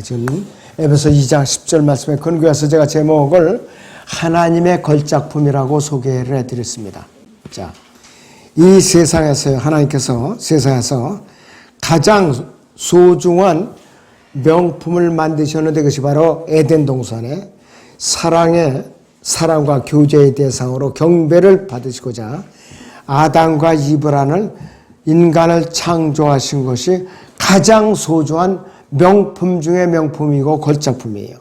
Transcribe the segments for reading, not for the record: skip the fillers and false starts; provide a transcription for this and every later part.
지금 에베소 2장 10절 말씀에 근거해서 제가 제목을 하나님의 걸작품이라고 소개를 해드렸습니다. 자, 이 세상에서 하나님께서 세상에서 가장 소중한 명품을 만드셨는데 그것이 바로 에덴 동산에 사랑과 교제의 대상으로 경배를 받으시고자 아담과 이브라는 인간을 창조하신 것이 가장 소중한 명품 중의 명품이고 걸작품이에요.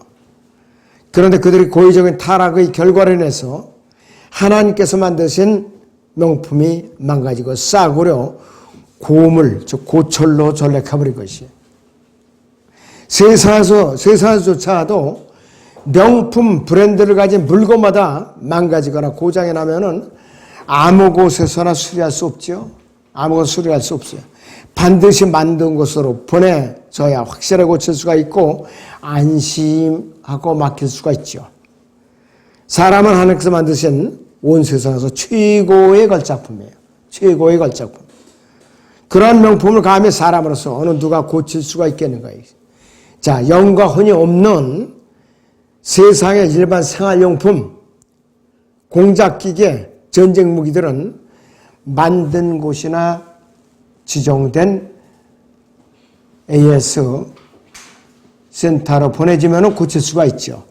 그런데 그들이 고의적인 타락의 결과로 인해서 하나님께서 만드신 명품이 망가지고 싸구려 고물, 즉 고철로 전락해버린 것이에요. 세상에서조차도 명품 브랜드를 가진 물건마다 망가지거나 고장이 나면은 아무 곳에서나 수리할 수 없죠. 아무것도 수리할 수 없어요. 반드시 만든 곳으로 보내줘야 확실하게 고칠 수가 있고 안심하고 맡길 수가 있죠. 사람은 하나님께서 만드신 온 세상에서 최고의 걸작품이에요. 최고의 걸작품. 그런 명품을 감히 사람으로서 어느 누가 고칠 수가 있겠는가. 자, 영과 혼이 없는 세상의 일반 생활용품, 공작기계, 전쟁 무기들은 만든 곳이나 지정된 AS 센터로 보내지면 고칠 수가 있죠.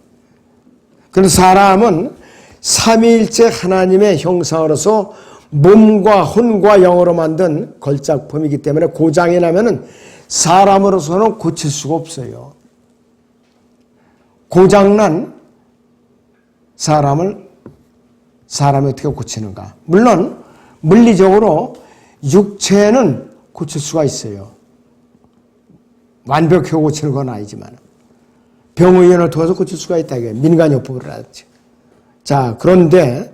그런데 사람은 삼위일체 하나님의 형상으로서 몸과 혼과 영으로 만든 걸작품이기 때문에 고장이 나면 사람으로서는 고칠 수가 없어요. 고장난 사람이 어떻게 고치는가? 물론 물리적으로 육체는 고칠 수가 있어요. 완벽하게 고치는 건 아니지만 병의원을 통해서 고칠 수가 있다. 이게 민간요법을 하죠. 자, 그런데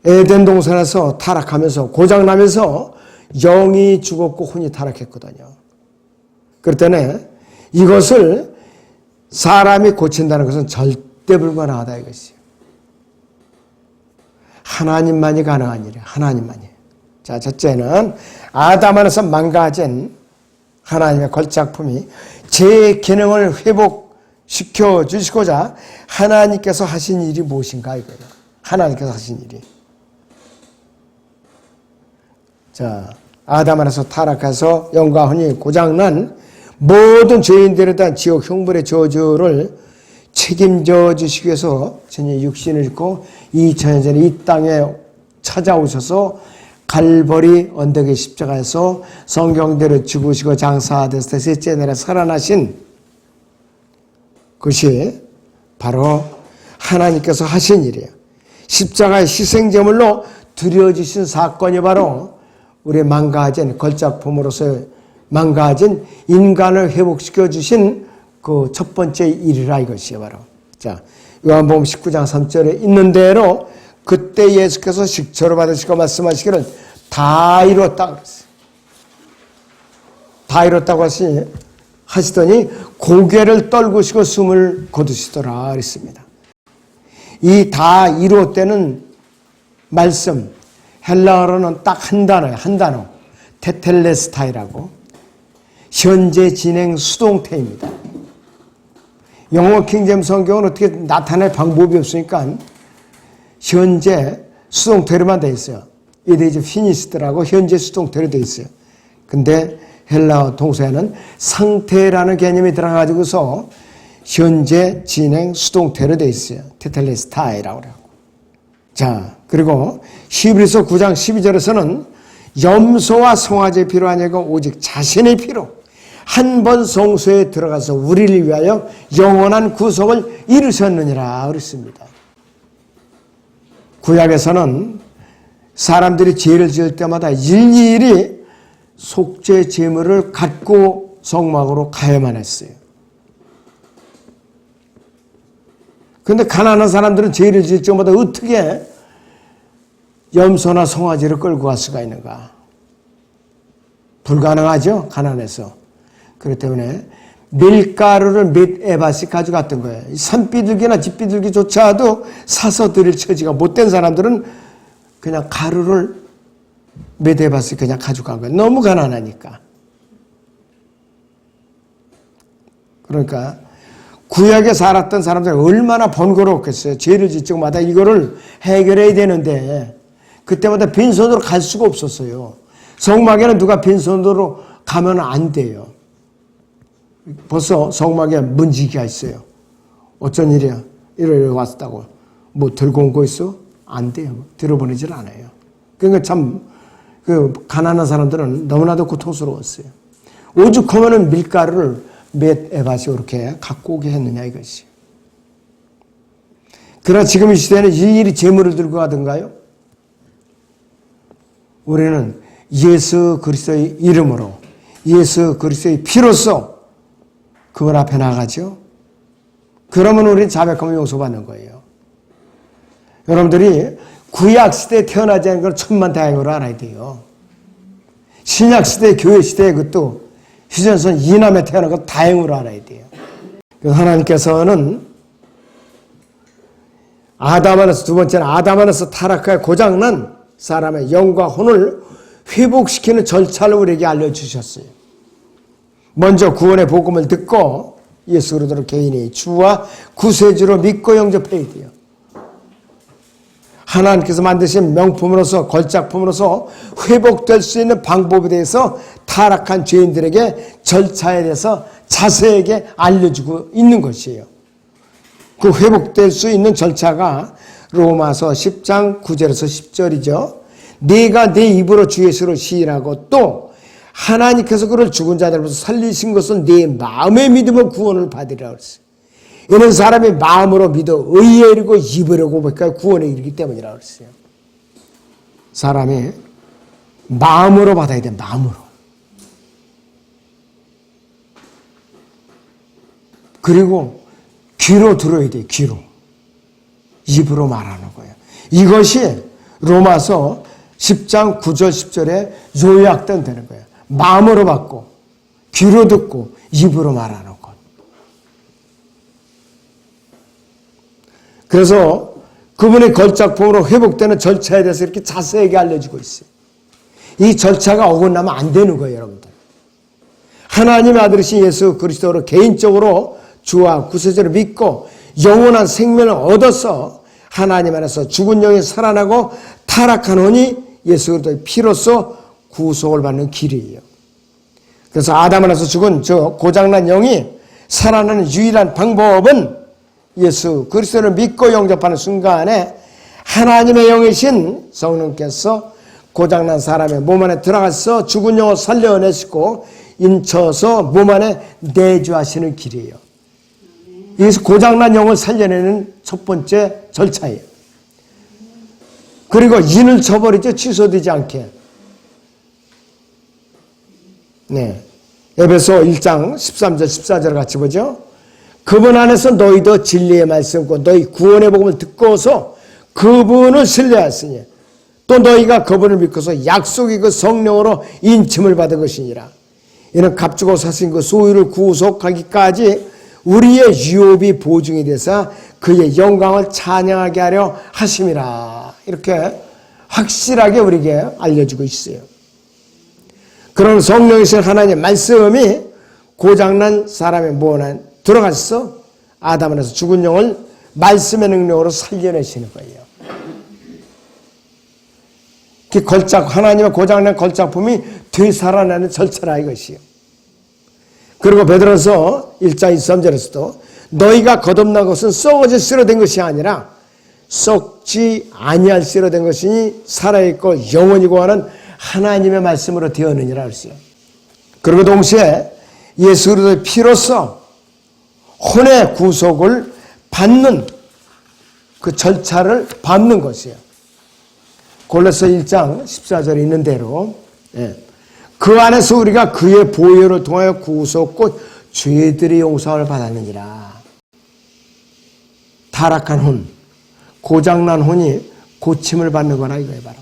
에덴 동산에서 타락하면서 고장나면서 영이 죽었고 혼이 타락했거든요. 그럴 때는 이것을 사람이 고친다는 것은 절대 불가능하다 이것이에요. 하나님만이 가능한 일이에요. 하나님만이. 자, 첫째는 아담 안에서 망가진 하나님의 걸작품이 제 기능을 회복시켜 주시고자 하나님께서 하신 일이 무엇인가 이거예요. 하나님께서 하신 일이. 자, 아담 안에서 타락해서 영과 혼이 고장난 모든 죄인들에 대한 지옥 형벌의 저주를 책임져 주시기 위해서 전에 육신을 입고 2000년 전에 이 땅에 찾아오셔서 갈보리 언덕의 십자가에서 성경대로 죽으시고 장사되셔서 셋째 날에 살아나신 것이 바로 하나님께서 하신 일이에요. 십자가의 희생제물로 드려지신 사건이 바로 우리 망가진 걸작품으로서 망가진 인간을 회복시켜 주신 그 첫 번째 일이라 이것이에요, 바로. 자, 요한복음 19장 3절에 있는 대로 그때 예수께서 식초를 받으시고 말씀하시기를 다 이뤘다. 다 이뤘다고 하시더니 고개를 떨구시고 숨을 거두시더라 그랬습니다. 이 다 이뤘다는 말씀, 헬라어로는 딱 한 단어예요. 한 단어. 테텔레스타이라고. 현재 진행 수동태입니다. 영어 킹제임스 성경은 어떻게 나타낼 방법이 없으니까 현재 수동태로만 되어 있어요. It is finished라고 현재 수동태로 되어 있어요. 근데 헬라어 동사에는 상태라는 개념이 들어가지고서 현재 진행 수동태로 되어 있어요. 테텔레스타이라고 그래요. 자, 그리고 히브리서 9장 12절에서는 염소와 송아지의 피로 아니고 오직 자신의 피로 한 번 성소에 들어가서 우리를 위하여 영원한 구속을 이루셨느니라 그랬습니다. 구약에서는 사람들이 죄를 지을 때마다 일일이 속죄 제물을 갖고 성막으로 가야만 했어요. 그런데 가난한 사람들은 죄를 지을 때마다 어떻게 염소나 송아지를 끌고 갈 수가 있는가? 불가능하죠, 가난해서. 그렇기 때문에 밀가루를 몇 에바씩 가져갔던 거예요. 산비둘기나 집비둘기조차도 사서 드릴 처지가 못된 사람들은 그냥 가루를 몇 에바씩 그냥 가져간 거예요. 너무 가난하니까. 그러니까 구약에 살았던 사람들이 얼마나 번거로웠겠어요. 죄를 짓을 적마다 이거를 해결해야 되는데 그때마다 빈손으로 갈 수가 없었어요. 성막에는 누가 빈손으로 가면 안 돼요. 벌써 성막에 문지기가 있어요. 어쩐 일이야? 이러이러 왔다고. 뭐 들고 온 거 있어? 안 돼요. 들어보내질 않아요. 그러니까 참 그 가난한 사람들은 너무나도 고통스러웠어요. 오죽하면은 밀가루를 몇 에바씩 이렇게 갖고 오게 했느냐 이것이. 그러나 지금 이 시대에는 일일이 재물을 들고 가던가요? 우리는 예수 그리스도의 이름으로 예수 그리스도의 피로써 그분 앞에 나가죠. 그러면 우리는 자백하면 용서받는 거예요. 여러분들이 구약시대에 태어나지 않은 걸 천만다행으로 알아야 돼요. 신약시대, 교회시대에 그것도 휴전선 이남에 태어난 걸 다행으로 알아야 돼요. 하나님께서는 아담 안에서, 두 번째는 아담 안에서 타락하여 고장난 사람의 영과 혼을 회복시키는 절차를 우리에게 알려주셨어요. 먼저 구원의 복음을 듣고 예수 그리스도를 개인이 주와 구세주로 믿고 영접해야 돼요. 하나님께서 만드신 명품으로서 걸작품으로서 회복될 수 있는 방법에 대해서 타락한 죄인들에게 절차에 대해서 자세하게 알려주고 있는 것이에요. 그 회복될 수 있는 절차가 로마서 10장 9절에서 10절이죠. 네가 네 입으로 주 예수를 시인하고 또 하나님께서 그를 죽은 자들로부터 살리신 것은 네 마음의 믿음으로 구원을 받으리라 그랬어요. 이는 사람이 마음으로 믿어 의에 이르고 입으로 고백하여 구원에 이르기 때문이라고 그랬어요. 사람이 마음으로 받아야 돼. 마음으로. 그리고 귀로 들어야 돼. 귀로. 입으로 말하는 거예요. 이것이 로마서 10장 9절 10절에 요약된 되는 거예요. 마음으로 받고 귀로 듣고 입으로 말하는 것. 그래서 그분의 걸작품으로 회복되는 절차에 대해서 이렇게 자세하게 알려주고 있어요. 이 절차가 어긋나면 안 되는 거예요, 여러분들. 하나님의 아들이신 예수 그리스도로 개인적으로 주와 구세주를 믿고 영원한 생명을 얻어서 하나님 안에서 죽은 영이 살아나고 타락한 혼이 예수 그리스도의 피로써 구속을 받는 길이에요. 그래서 아담 안에서 죽은 저 고장난 영이 살아나는 유일한 방법은 예수 그리스도를 믿고 영접하는 순간에 하나님의 영이신 성령께서 고장난 사람의 몸 안에 들어가서 죽은 영을 살려내시고 인쳐서 몸 안에 내주하시는 길이에요. 이것이 고장난 영을 살려내는 첫 번째 절차예요. 그리고 인을 쳐버리죠. 취소되지 않게. 네. 에베소 1장 13절 14절 같이 보죠. 그분 안에서 너희도 진리의 말씀과 너희 구원의 복음을 듣고서 그분을 신뢰하였으니 또 너희가 그분을 믿고서 약속의 그 성령으로 인침을 받은 것이니라. 이는 값주고 사신 그 소유를 구속하기까지 우리의 유업이 보증이 돼서 그의 영광을 찬양하게 하려 하심이라. 이렇게 확실하게 우리에게 알려주고 있어요. 그런 성령이신 하나님의 말씀이 고장난 사람의 몸 안에 들어가서 아담 안에서 죽은 영을 말씀의 능력으로 살려내시는 거예요. 그 걸작, 하나님의 고장난 걸작품이 되살아나는 절차라 이것이요. 그리고 베드로서 1장 23절에서도 너희가 거듭난 것은 썩어질 씨로 된 것이 아니라 썩지 아니할 씨로 된 것이니 살아있고 영원히고 하는 하나님의 말씀으로 되었느니라 했어요. 그리고 동시에 예수 그리스도의 피로써 혼의 구속을 받는 그 절차를 밟는 것이에요. 골로새 1장 14절에 있는 대로 그 안에서 우리가 그의 보혈을 통하여 구속 곧 죄들의 용서를 받았느니라. 타락한 혼, 고장난 혼이 고침을 받는 거라 이거예요. 바로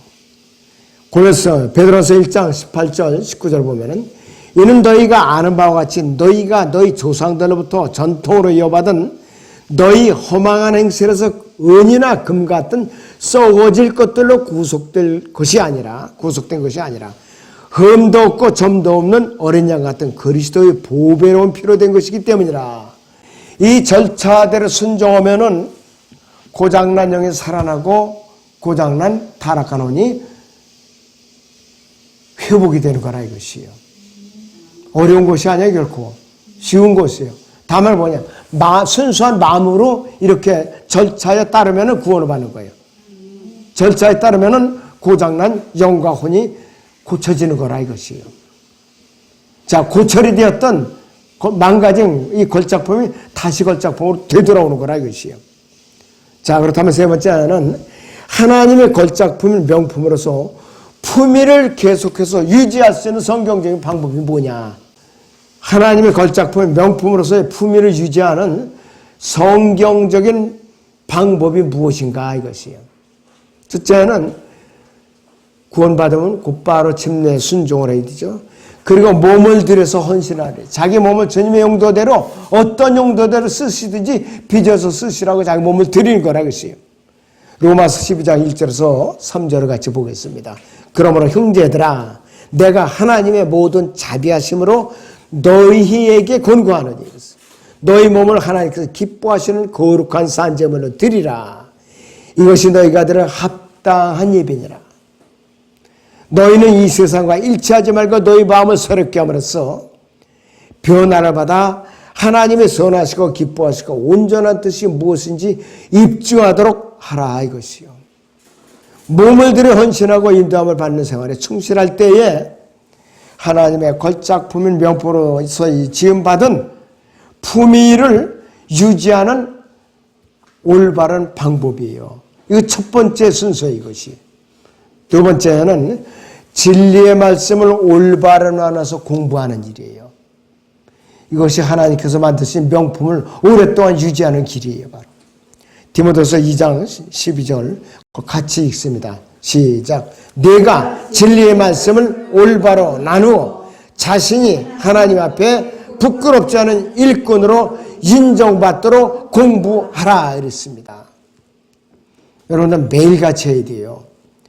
골로새 베드로서 1장 18절 19절 보면은 이는 너희가 아는 바와 같이 너희가 너희 조상들로부터 전통으로 이어받은 너희 허망한 행실에서 은이나 금 같은 썩어질 것들로 구속된 것이 아니라 흠도 없고 점도 없는 어린 양 같은 그리스도의 보배로운 피로 된 것이기 때문이라. 이 절차대로 순종하면은 고장난 영이 살아나고 고장난 타락한 혼이 회복이 되는 거라 이것이요. 어려운 것이 아니에요. 결코 쉬운 것이에요. 다만 뭐냐, 순수한 마음으로 이렇게 절차에 따르면 구원을 받는 거예요. 절차에 따르면 고장난 영과 혼이 고쳐지는 거라 이것이에요. 자, 고철이 되었던 망가진 이 걸작품이 다시 걸작품으로 되돌아오는 거라 이것이에요. 자, 그렇다면 세 번째는 하나님의 걸작품인 명품으로서 품위를 계속해서 유지할 수 있는 성경적인 방법이 뭐냐? 하나님의 걸작품인 명품으로서의 품위를 유지하는 성경적인 방법이 무엇인가 이것이에요. 첫째는 구원받으면 곧바로 침례에 순종을 해야 되죠. 그리고 몸을 들여서 헌신하래. 자기 몸을 주님의 용도대로 어떤 용도대로 쓰시든지 빚어서 쓰시라고 자기 몸을 드리는 거라 그랬어요. 로마서 12장 1절에서 3절을 같이 보겠습니다. 그러므로 형제들아, 내가 하나님의 모든 자비하심으로 너희에게 권고하노니 너희 몸을 하나님께서 기뻐하시는 거룩한 산제물로 드리라. 이것이 너희가 드릴 합당한 예배니라. 너희는 이 세상과 일치하지 말고 너희 마음을 새롭게 함으로써 변화를 받아 하나님의 선하시고 기뻐하시고 온전한 뜻이 무엇인지 입증하도록 하라 이것이요. 몸을 들여 헌신하고 인도함을 받는 생활에 충실할 때에 하나님의 걸작품인 명품으로서 지음받은 품위를 유지하는 올바른 방법이에요. 이거 첫 번째 순서 이것이. 두 번째는 진리의 말씀을 올바른 안에서 공부하는 일이에요. 이것이 하나님께서 만드신 명품을 오랫동안 유지하는 길이에요. 바로 디모데후서 2장 12절 같이 읽습니다. 시작. 내가 진리의 말씀을 올바로 나누어 자신이 하나님 앞에 부끄럽지 않은 일꾼으로 인정받도록 공부하라 이랬습니다. 여러분들 매일같이 해야 돼요.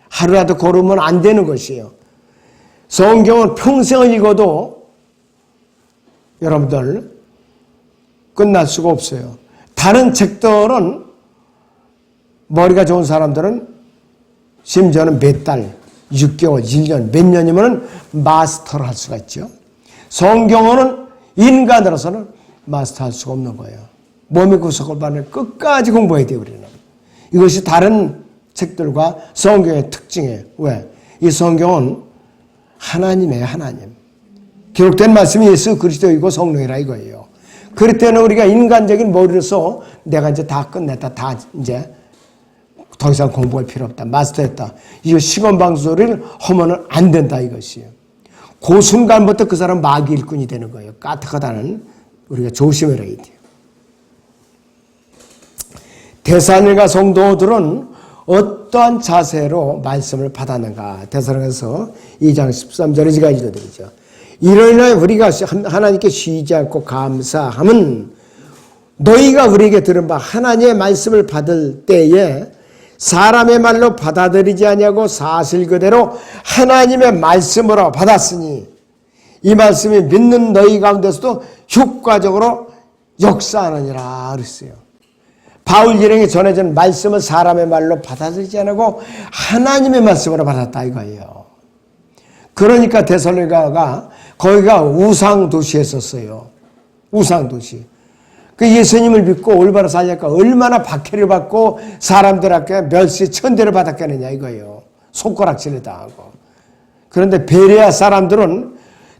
하루라도 걸으면 안 되는 것이에요. 성경은 평생을 읽어도 여러분들 끝날 수가 없어요. 다른 책들은 머리가 좋은 사람들은 심지어는 몇 달, 6개월, 1년, 몇 년이면 마스터를 할 수가 있죠. 성경은 인간으로서는 마스터할 수가 없는 거예요. 몸의 구석을 받는 끝까지 공부해야 돼요. 우리는. 이것이 다른 책들과 성경의 특징이에요. 왜? 이 성경은 하나님이에요. 하나님. 기록된 말씀이 예수 그리스도이고 성령이라 이거예요. 그럴 때는 우리가 인간적인 머리로서 내가 이제 다 끝냈다. 다 이제 더 이상 공부할 필요 없다. 마스터했다. 이거 시건방소리를 하면 안 된다 이것이에요. 그 순간부터 그 사람 마귀 일꾼이 되는 거예요. 까딱하다는 우리가 조심해야 돼요. 데살로니가 성도들은 어떠한 자세로 말씀을 받았는가? 데살로니가서 2장 13절에 제가 읽어드리죠. 이로 인하여 우리가 하나님께 쉬지 않고 감사함은 너희가 우리에게 들은 바 하나님의 말씀을 받을 때에 사람의 말로 받아들이지 아니하고 사실 그대로 하나님의 말씀으로 받았으니 이 말씀이 믿는 너희 가운데서도 효과적으로 역사하느니라 그랬어요. 바울 일행이 전해진 말씀을 사람의 말로 받아들이지 않고 하나님의 말씀으로 받았다 이거예요. 그러니까 데살로니가가 거기가 우상도시였었어요. 우상도시. 그 예수님을 믿고 올바로 살니까 얼마나 박해를 받고 사람들한테 멸시 천대를 받았겠느냐 이거예요. 손가락질을 당하고. 그런데 베레아 사람들은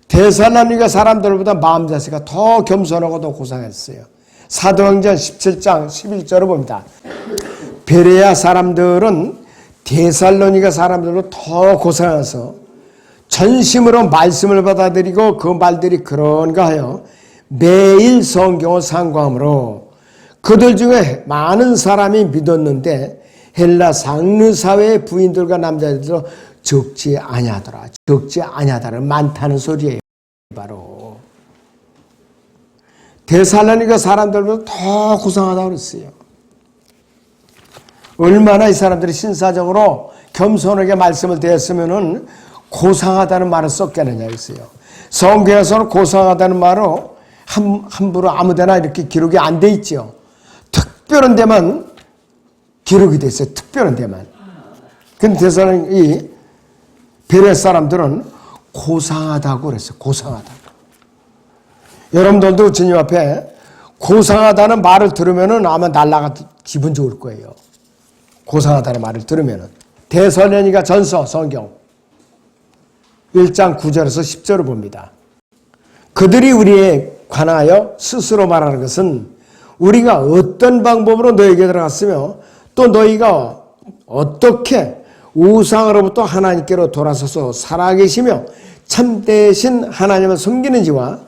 데살로니가 사람들보다 마음 자세가 더 겸손하고 더 고상했어요. 사도행전 17장 11절을 봅니다. 베레아 사람들은 데살로니가 사람들로 더 고상해서 전심으로 말씀을 받아들이고 그 말들이 그런가 하여 매일 성경을 상고함으로 그들 중에 많은 사람이 믿었는데 헬라 상류사회의 부인들과 남자들도 적지 아니하더라. 적지 아니하다는 많다는 소리예요. 바로 데살로니가 사람들보다 더 고상하다고 그랬어요. 얼마나 이 사람들이 신사적으로 겸손하게 말씀을 대했으면은 고상하다는 말을 썼겠느냐 했어요. 성경에서는 고상하다는 말로 함부로 아무데나 이렇게 기록이 안 돼 있죠. 특별한 데만 기록이 돼 있어요. 특별한 데만. 근데 이 베레 사람들은 고상하다고 그랬어요. 고상하다고. 여러분들도 주님 앞에 고상하다는 말을 들으면은 아마 날라가 기분 좋을 거예요. 고상하다는 말을 들으면은. 데살로니가 전서 성경 1장 9절에서 10절을 봅니다. 그들이 우리에 관하여 스스로 말하는 것은 우리가 어떤 방법으로 너에게 들어갔으며 또 너희가 어떻게 우상으로부터 하나님께로 돌아서서 살아계시며 참되신 하나님을 섬기는지와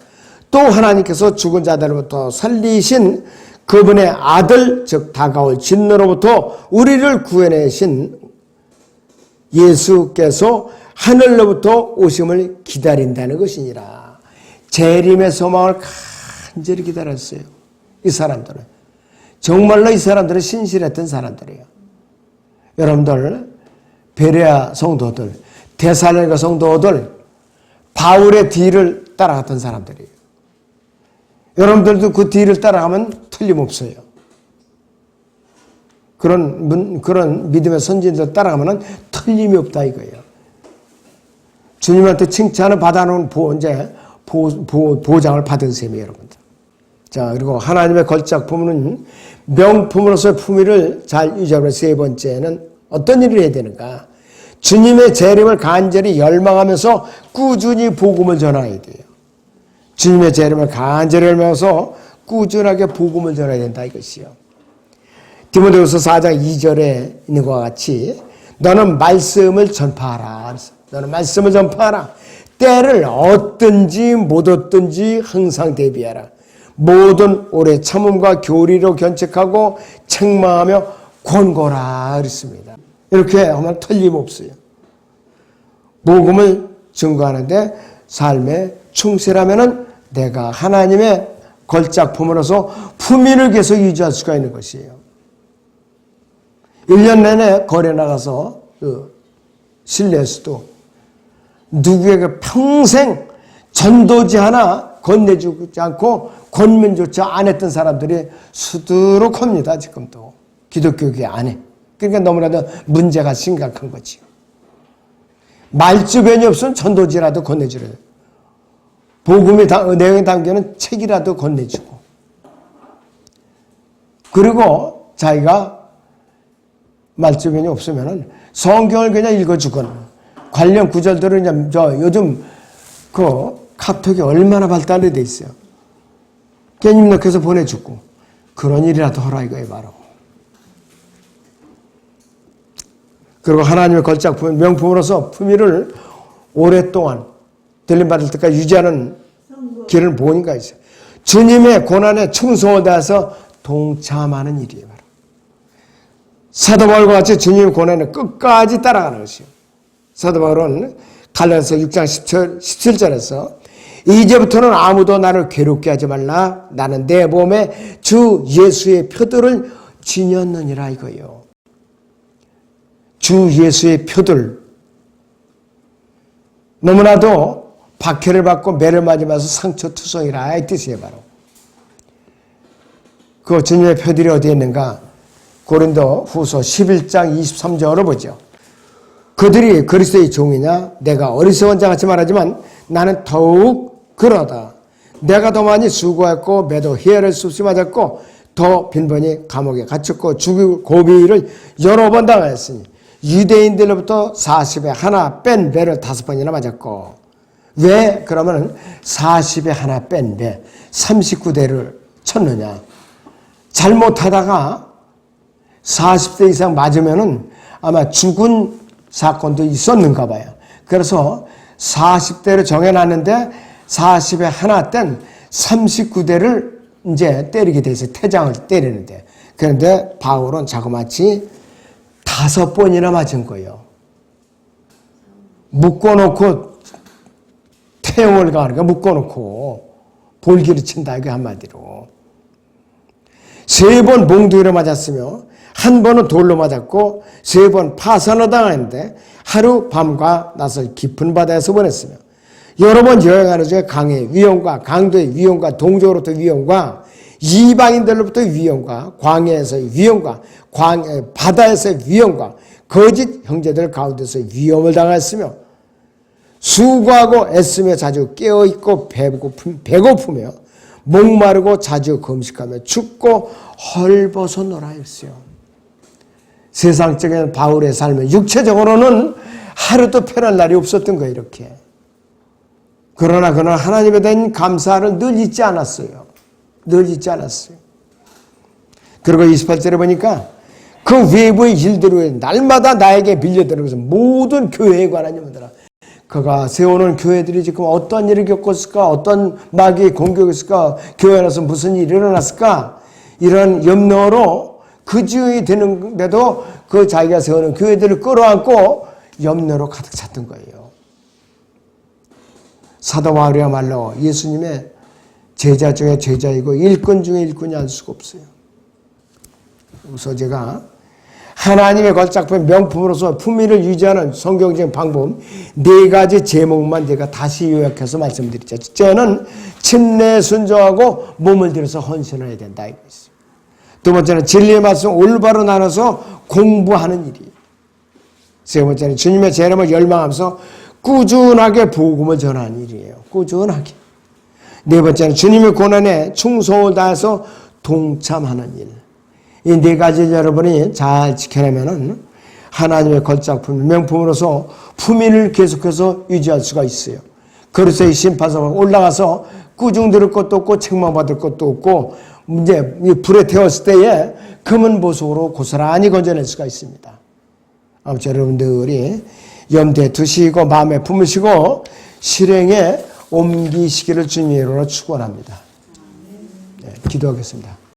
또 하나님께서 죽은 자들로부터 살리신 그분의 아들 즉 다가올 진노로부터 우리를 구해내신 예수께서 하늘로부터 오심을 기다린다는 것이니라. 재림의 소망을 간절히 기다렸어요. 이 사람들은. 정말로 이 사람들은 신실했던 사람들이에요. 여러분들 베레아 성도들, 데살로니가 성도들, 바울의 뒤를 따라갔던 사람들이에요. 여러분들도 그 뒤를 따라가면 틀림없어요. 그런 믿음의 선진들 따라가면 틀림이 없다 이거예요. 주님한테 칭찬을 받아놓은 보장을 받은 셈이에요, 여러분들. 자, 그리고 하나님의 걸작품은 명품으로서의 품위를 잘 유지하는 세 번째는 어떤 일을 해야 되는가? 주님의 재림을 간절히 열망하면서 꾸준히 복음을 전해야 돼요. 주님의 재림을 간절히 열망해서 꾸준하게 복음을 전해야 된다 이것이요. 디모데후서 4장 2절에 있는 것과 같이 너는 말씀을 전파하라. 너는 말씀을 전파하라. 때를 얻든지 못 얻든지 항상 대비하라. 모든 오래 참음과 교리로 견책하고 책망하며 권고라 그랬습니다. 이렇게 하면 틀림없어요. 복음을 증거하는데 삶에 충실하면은 내가 하나님의 걸작품으로서 품위를 계속 유지할 수가 있는 것이에요. 1년 내내 거래 나가서 실내에서도 누구에게 평생 전도지 하나 건네주지 않고 권면조차 안 했던 사람들이 수두룩합니다. 지금도 기독교계 안에. 그러니까 너무나도 문제가 심각한 거지. 말주변이 없으면 전도지라도 건네주래요. 복음의 내용에 담기는 책이라도 건네주고. 그리고 자기가 말주변이 없으면은 성경을 그냥 읽어주거나 관련 구절들을 그냥 요즘 그 카톡이 얼마나 발달이 돼 있어요. 깻잎 넣어서 보내주고 그런 일이라도 하라 이거예요 바로. 그리고 하나님의 걸작품 명품으로서 품위를 오랫동안 들림받을 때까지 유지하는 길을 보니까 있어요. 주님의 고난에 충성을 다해서 동참하는 일이에요. 바로. 사도 바울과 같이 주님의 고난에 끝까지 따라가는 것이에요. 사도 바울은 갈라디아서 6장 17절에서 이제부터는 아무도 나를 괴롭게 하지 말라. 나는 내 몸에 주 예수의 표들을 지녔느니라 이거예요. 주 예수의 표들. 너무나도 박해를 받고 매를 맞으면서 상처투성이라 이 뜻이에요 바로. 그 주님의 표들이 어디에 있는가? 고린도 후서 11장 23절을 보죠. 그들이 그리스도의 종이냐? 내가 어리석은 자 같이 말하지만 나는 더욱 그러다. 내가 더 많이 수고했고 매도 희애를 쏟지 맞았고 더 빈번히 감옥에 갇혔고 죽이고 고비를 여러 번 당하였으니 유대인들로부터 40에 하나 뺀 배를 5번이나 맞았고. 왜 그러면 40에 하나 뺀 배 39대를 쳤느냐? 잘못하다가 40대 이상 맞으면은 아마 죽은 사건도 있었는가 봐요. 그래서 40대를 정해놨는데 40에 하나 뗀 39대를 이제 때리게 돼 있어요. 태장을 때리는데. 그런데 바울은 자그마치 5번이나 맞은 거예요. 묶어놓고 태용을 가는 거야. 묶어놓고 볼기를 친다. 이게 한마디로. 3번 몽둥이를 맞았으며 한 번은 돌로 맞았고 3번 파산을 당했는데 하루 밤과 낮을 깊은 바다에서 보냈으며 여러 번 여행하는 중에 강의 위험과 강도의 위험과 동족으로부터 위험과 이방인들로부터 위험과 광야에서의 위험과 바다에서의 위험과 거짓 형제들 가운데서 위험을 당했으며 수고하고 애쓰며 자주 깨어있고 배고프며 목마르고 자주 금식하며 춥고 헐벗어노라 했어요. 세상적인 바울의 삶은 육체적으로는 하루도 편한 날이 없었던 거예요. 이렇게. 그러나 그는 하나님에 대한 감사를 늘 잊지 않았어요. 늘 잊지 않았어요. 그리고 28절에 보니까 그 외부의 일들을 날마다 나에게 빌려드리면서 모든 교회에 관한 일들아 그가 세우는 교회들이 지금 어떤 일을 겪었을까? 어떤 마귀의 공격이 있을까? 교회 안에서 무슨 일이 일어났을까? 이런 염려로 그 주의 되는데도 그 자기가 세우는 교회들을 끌어안고 염려로 가득 찼던 거예요. 사도 바울이야말로 예수님의 제자 중에 제자이고 일꾼 중에 일꾼이 알 수가 없어요. 그래서 제가 하나님의 걸작품 명품으로서 품위를 유지하는 성경적인 방법 4가지 제목만 제가 다시 요약해서 말씀드리죠. 첫째는 침례에 순종하고 몸을 들여서 헌신해야 된다 이거 있어요. 두 번째는 진리의 말씀 올바로 나눠서 공부하는 일이에요. 세 번째는 주님의 재림을 열망하면서 꾸준하게 복음을 전하는 일이에요. 꾸준하게. 네 번째는 주님의 고난에 충성을 다해서 동참하는 일. 이 4가지를 여러분이 잘 지켜내면은 하나님의 걸작품, 명품으로서 품위를 계속해서 유지할 수가 있어요. 그리스도의 심판석에 올라가서 꾸중 들을 것도 없고 책망받을 것도 없고 이제 불에 태웠을 때에 금은 보석으로 고스란히 건져낼 수가 있습니다. 아무튼 여러분들이 염두에 두시고 마음에 품으시고 실행에 옮기시기를 주님의 이름으로 축원합니다. 네, 기도하겠습니다.